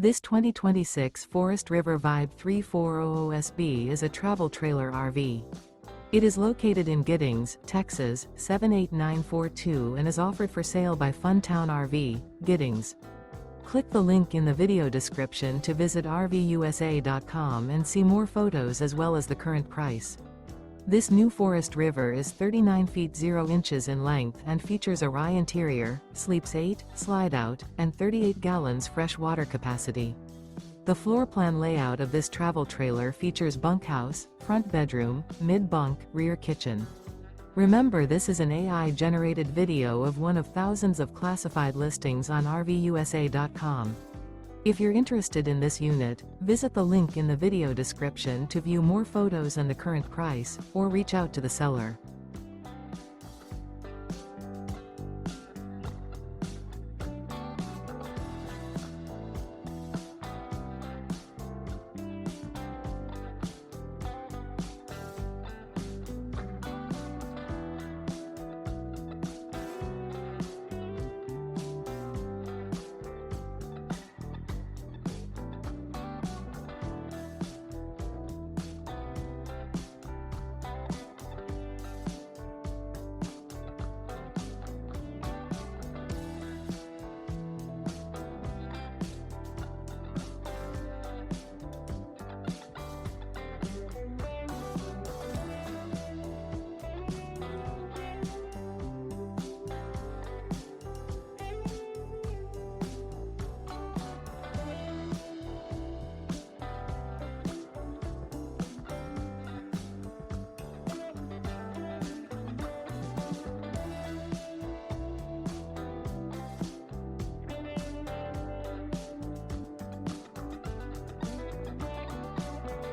This 2026 Forest River Vibe 3400SB is a travel trailer RV. It is located in Giddings, Texas, 78942 and is offered for sale by Funtown RV, Giddings. Click the link in the video description to visit RVUSA.com and see more photos as well as the current price. This new Forest River is 39 feet 0 inches in length and features a rye interior, sleeps 8, slide-out, and 38 gallons fresh water capacity. The floor plan layout of this travel trailer features bunkhouse, front bedroom, mid-bunk, rear kitchen. Remember, this is an AI-generated video of one of thousands of classified listings on RVUSA.com. If you're interested in this unit, visit the link in the video description to view more photos and the current price, or reach out to the seller.